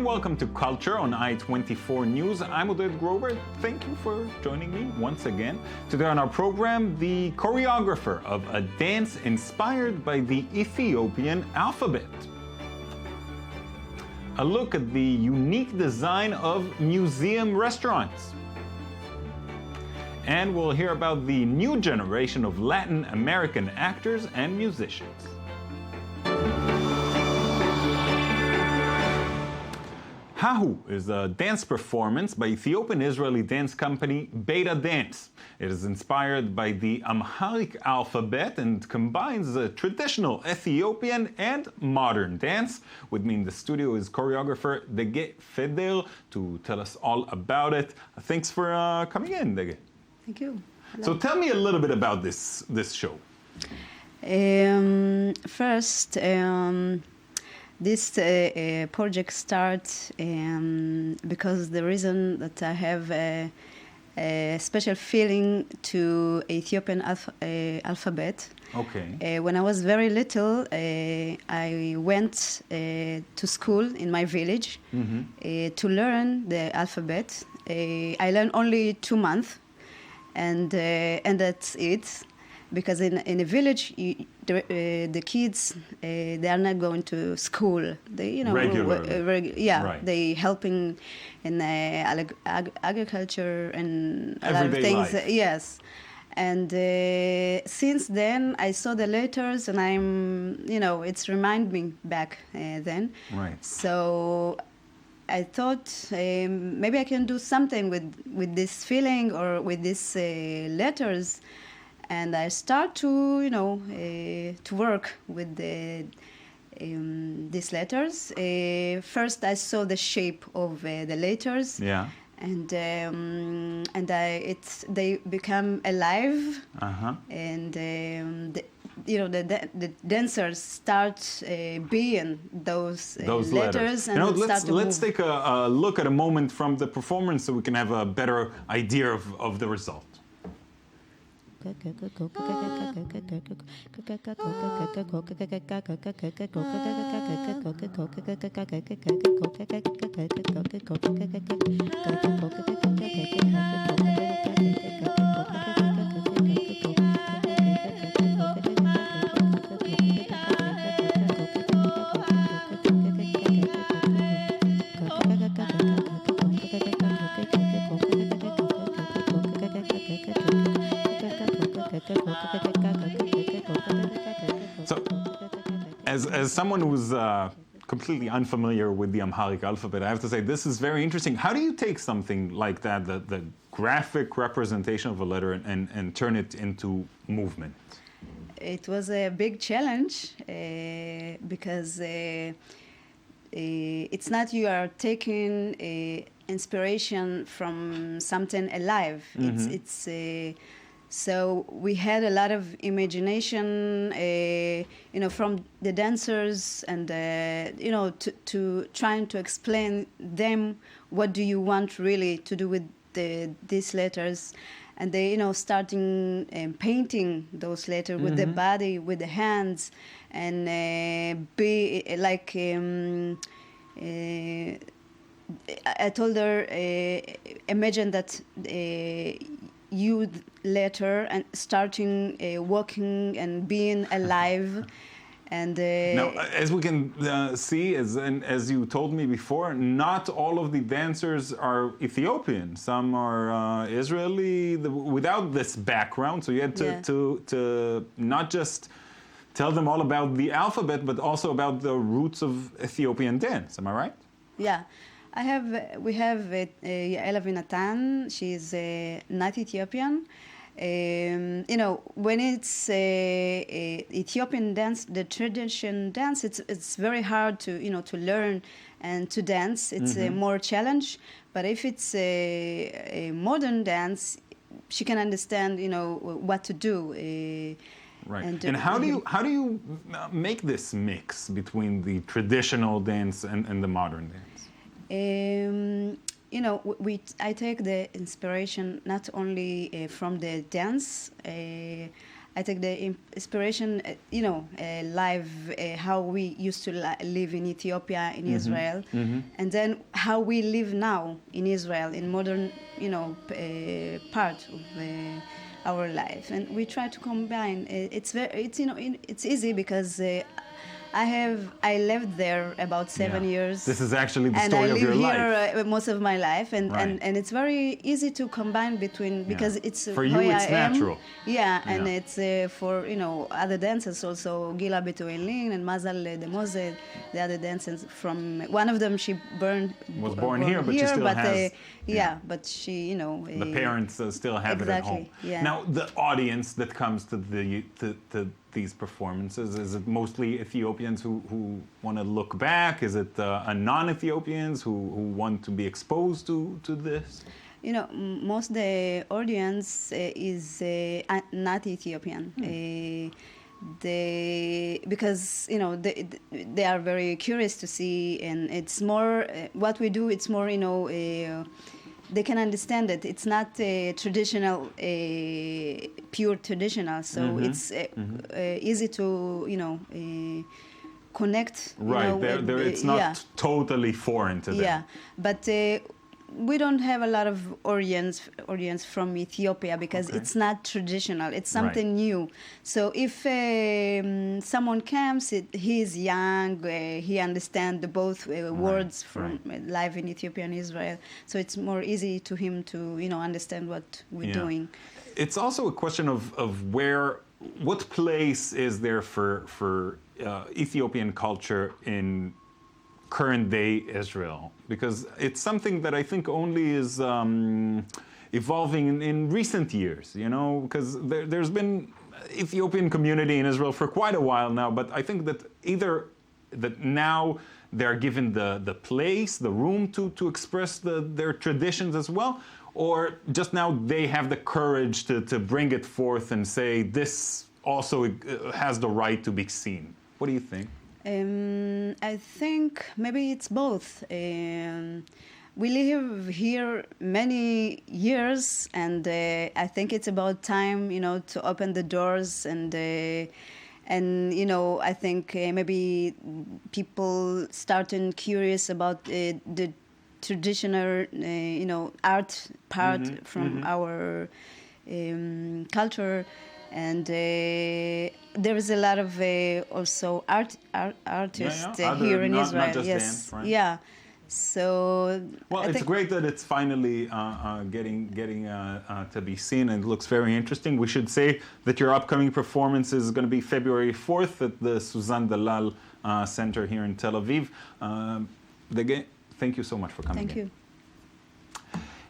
welcome to Culture on I-24 News. I'm Oded Grover. Thank you for joining me once again. Today on our program, the choreographer of a dance inspired by the Ethiopian alphabet. A look at the unique design of museum restaurants. And we'll hear about the new generation of Latin American actors and musicians. Hahu is a dance performance by Ethiopian-Israeli dance company Beta Dance. It is inspired by the Amharic alphabet and combines a traditional Ethiopian and modern dance. With me in the studio is choreographer Dege Feder to tell us all about it. Thanks for coming in, Dege. Thank you. Hello. So tell me a little bit about this show. First, this project starts because the reason that I have a special feeling to Ethiopian alphabet. Okay. When I was very little, I went to school in my village to learn the alphabet. I learned only 2 months, and that's it. Because in a village, the kids they are not going to school. They Regularly. Right. They helping in agriculture and a Everyday lot of things. Life. Yes, and since then I saw the letters, and it's remind me back then. Right. So I thought maybe I can do something with this feeling or with these letters. And I start to work with these letters. First, I saw the shape of the letters. Yeah. And they become alive. And the dancers start being those letters. And let's take a look at a moment from the performance so we can have a better idea of the result. So, as someone who's completely unfamiliar with the Amharic alphabet, I have to say this is very interesting. How do you take something like that, the graphic representation of a letter, and turn it into movement? It was a big challenge because it's not you are taking inspiration from something alive. It's so we had a lot of imagination, from the dancers, and to trying to explain them what do you want really to do with these letters, and they starting painting those letters with the body, with the hands, and be like. I told her, imagine that. You letter and starting walking and being alive, and now, as we can see, as you told me before, not all of the dancers are Ethiopian. Some are Israeli without this background. So you had to not just tell them all about the alphabet, but also about the roots of Ethiopian dance. Am I right? Yeah. We have Yael Avinatan. She's not Ethiopian. When it's Ethiopian dance, the tradition dance, it's very hard to learn and to dance. It's a more challenge. But if it's a modern dance, she can understand what to do. Right. And how do you make this mix between the traditional dance and the modern dance? I take the inspiration not only from the dance. I take the inspiration, live, how we used to live in Ethiopia, in Israel, and then how we live now in Israel, in modern, part of our life, and we try to combine. It's easy because I lived there about 7 years. This is actually the story of your life. And I live here most of my life, and, Right. and it's very easy to combine between, because it's For you, who it's I am. natural. Yeah, and Yeah. it's for other dancers also, Gila Betuelin and Mazal Demose, the other dancers from, one of them she Was born here, but she still has. but she The parents still have it at home. Exactly, yeah. Now, the audience that comes to these performances, is it mostly Ethiopians who want to look back? Is it a non-Ethiopians who want to be exposed to this? Most the audience is not Ethiopian. Because they are very curious to see, and it's more what we do. It's more they can understand it. It's not traditional, pure traditional. So it's easy to connect. Right, it's not totally foreign to them. Yeah, but we don't have a lot of audience from Ethiopia because it's not traditional. It's something new. So if someone comes, he's young, he understands both words from live in Ethiopia and Israel. So it's more easy to him to understand what we're doing. It's also a question of what place is there for Ethiopian culture in current day Israel, because it's something that I think only is evolving in recent years, because there's been Ethiopian community in Israel for quite a while now, but I think that either that now they're given the place, the room to express their traditions as well, or just now they have the courage to bring it forth and say this also has the right to be seen. What do you think? I think maybe it's both. We live here many years, and I think it's about time, to open the doors, and I think maybe people starting curious about the traditional, art part from our culture. And there is a lot of also artists here in Israel. Not just dance, right? Yeah. So it's great that it's finally getting to be seen, and it looks very interesting. We should say that your upcoming performance is going to be February 4th at the Suzanne Dalal Center here in Tel Aviv. Thank you so much for coming. Thank you.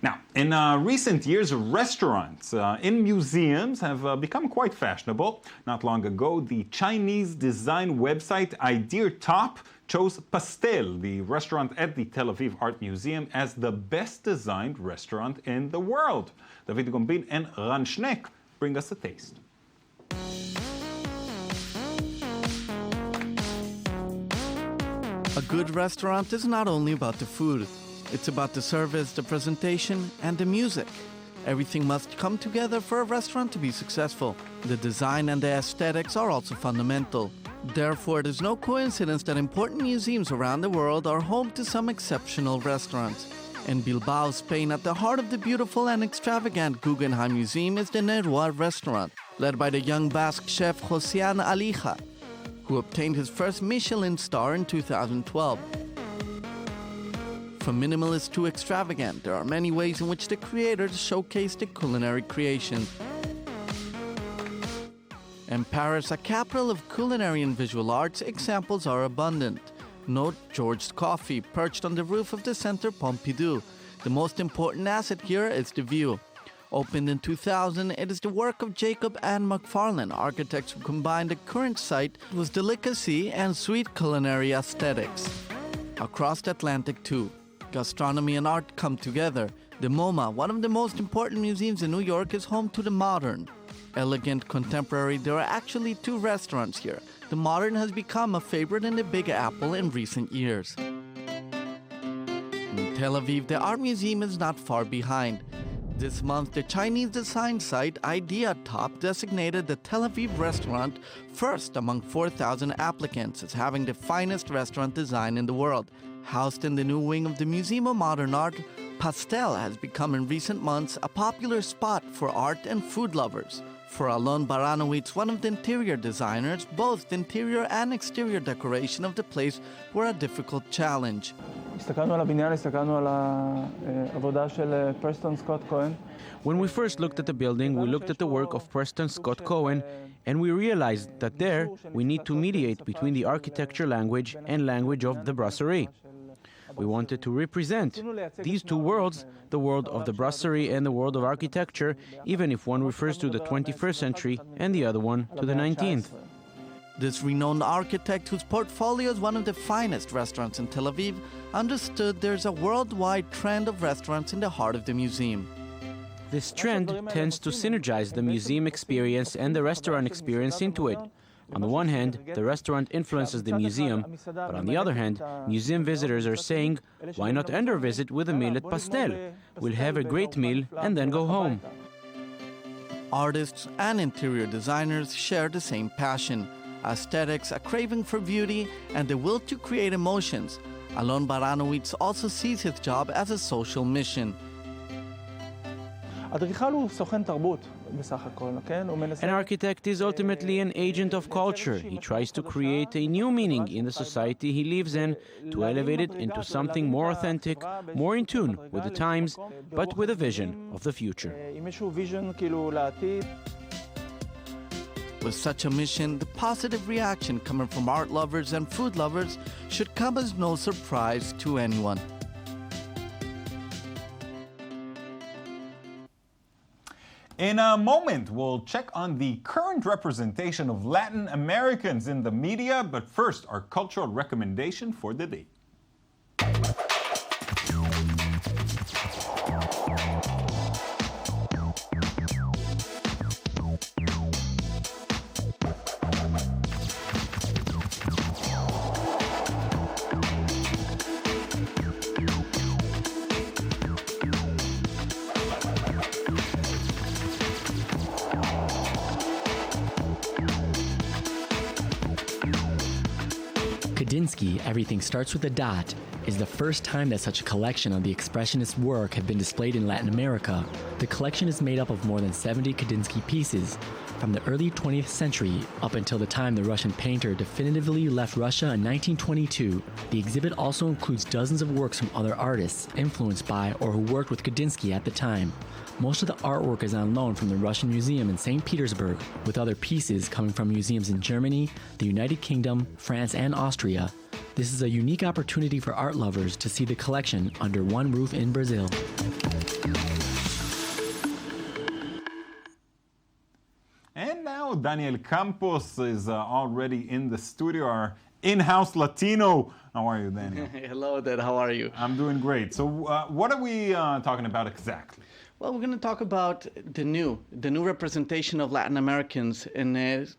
Now, in recent years, restaurants in museums have become quite fashionable. Not long ago, the Chinese design website Idea Top chose Pastel, the restaurant at the Tel Aviv Art Museum, as the best designed restaurant in the world. David Gombin and Ran Schneck bring us a taste. A good restaurant is not only about the food. It's about the service, the presentation, and the music. Everything must come together for a restaurant to be successful. The design and the aesthetics are also fundamental. Therefore, it is no coincidence that important museums around the world are home to some exceptional restaurants. In Bilbao, Spain, at the heart of the beautiful and extravagant Guggenheim Museum is the Nerua restaurant, led by the young Basque chef Josean Alija, who obtained his first Michelin star in 2012. From minimalist to extravagant, there are many ways in which the creators showcase the culinary creation. In Paris, a capital of culinary and visual arts, examples are abundant. Note George's Coffee, perched on the roof of the Centre Pompidou. The most important asset here is the view. Opened in 2000, it is the work of Jacob and McFarlane, architects who combined the current site with delicacy and sweet culinary aesthetics. Across the Atlantic too, gastronomy and art come together. The MoMA, one of the most important museums in New York, is home to the modern. Elegant, contemporary, there are actually two restaurants here. The modern has become a favorite in the Big Apple in recent years. In Tel Aviv, the Art Museum is not far behind. This month, the Chinese design site Idea Top designated the Tel Aviv restaurant first among 4,000 applicants as having the finest restaurant design in the world. Housed in the new wing of the Museum of Modern Art, Pastel has become in recent months a popular spot for art and food lovers. For Alon Baranowitz, one of the interior designers, both the interior and exterior decoration of the place were a difficult challenge. הסתכלנו על הבניין, הסתכלנו על העבודה של פרסטון סקוט כהן. When we first looked at the building, we looked at the work of Preston Scott Cohen, and we realized that there we need to mediate between the architecture language and language of the brasserie. We wanted to represent these two worlds, the world of the brasserie and the world of architecture, even if one refers to the 21st century and the other one to the 19th. This renowned architect, whose portfolio is one of the finest restaurants in Tel Aviv, understood there's a worldwide trend of restaurants in the heart of the museum. This trend tends to synergize the museum experience and the restaurant experience into it. On the one hand, the restaurant influences the museum, but on the other hand, museum visitors are saying, why not end our visit with a meal at Pastel? We'll have a great meal and then go home. Artists and interior designers share the same passion. Aesthetics, a craving for beauty, and the will to create emotions. Alon Baranowitz also sees his job as a social mission. אדריכל הוא סוכן תרבות בסך הכל, כן? הוא מנסה... An architect is ultimately an agent of culture. He tries to create a new meaning in the society he lives in, to elevate it into something more authentic, more in tune with the times, but with a vision of the future. עם איזשהו vision כאילו לעתיד. With such a mission, the positive reaction coming from art lovers and food lovers should come as no surprise to anyone. In a moment, we'll check on the current representation of Latin Americans in the media, but first, our cultural recommendation for the day. Kandinsky, Everything Starts with a Dot, is the first time that such a collection of the Expressionist work have been displayed in Latin America. The collection is made up of more than 70 Kandinsky pieces, from the early 20th century up until the time the Russian painter definitively left Russia in 1922. The exhibit also includes dozens of works from other artists influenced by or who worked with Kandinsky at the time. Most of the artwork is on loan from the Russian Museum in St. Petersburg, with other pieces coming from museums in Germany, the United Kingdom, France, and Austria. This is a unique opportunity for art lovers to see the collection under one roof in Brazil. And now Daniel Campos is already in the studio, our in-house Latino. How are you, Daniel? Hello, Dad. How are you? I'm doing great. So what are we talking about exactly? Well, we're going to talk about the new representation of Latin Americans in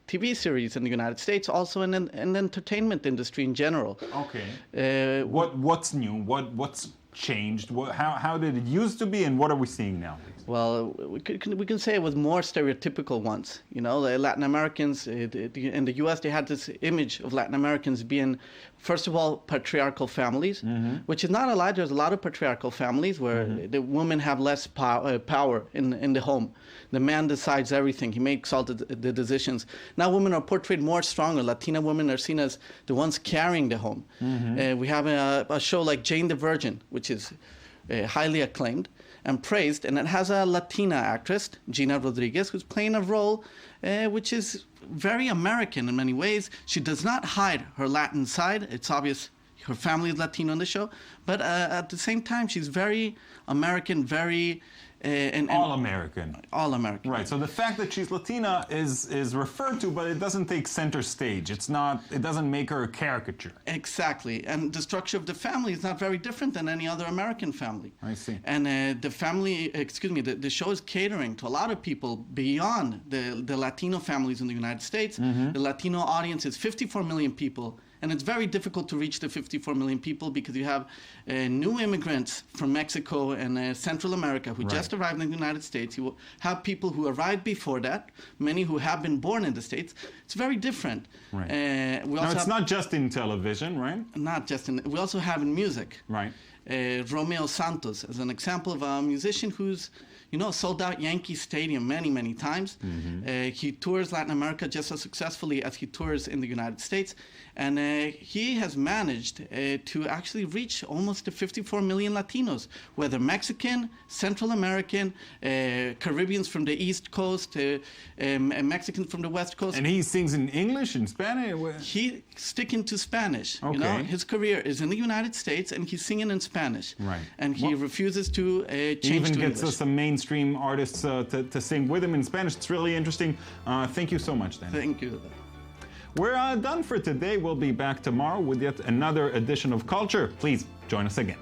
TV series in the United States, also in the entertainment industry in general. Okay. What's new? What's changed? How did it used to be, and what are we seeing now? Well, we can say it was more stereotypical once. You know, the Latin Americans in the U.S., they had this image of Latin Americans being, first of all, patriarchal families, which is not a lie. There's a lot of patriarchal families where the women have less power in the home. The man decides everything. He makes all the decisions. Now women are portrayed more stronger. Latina women are seen as the ones carrying the home. We have a show like Jane the Virgin, which is highly acclaimed and praised, and it has a Latina actress, Gina Rodriguez, who's playing a role which is very American in many ways. She does not hide her Latin side. It's obvious her family is Latino in the show, but at the same time, she's very American, very... all American. All American. Right. So the fact that she's Latina is referred to, but it doesn't take center stage. It doesn't make her a caricature. Exactly. And the structure of the family is not very different than any other American family. I see. And the show is catering to a lot of people beyond the Latino families in the United States. The Latino audience is 54 million people And it's very difficult to reach the 54 million people because you have new immigrants from Mexico and Central America who just arrived in the United States. You will have people who arrived before that, many who have been born in the States. It's very different. Right. Now, it's not just in television, right? Not just in, we also have in music. Right. Romeo Santos as an example of a musician who's, sold out Yankee Stadium many, many times. He tours Latin America just as successfully as he tours in the United States. And he has managed to actually reach almost the 54 million Latinos, whether Mexican, Central American, Caribbeans from the East Coast, and Mexicans from the West Coast. And he sings in English and Spanish? He's sticking to Spanish. Okay. His career is in the United States, and he's singing in Spanish. Right. And he refuses to change he even to gets English. some mainstream artists to sing with him in Spanish. It's really interesting. Thank you so much, Dan. Thank you. We're done for today. We'll be back tomorrow with yet another edition of Culture. Please join us again.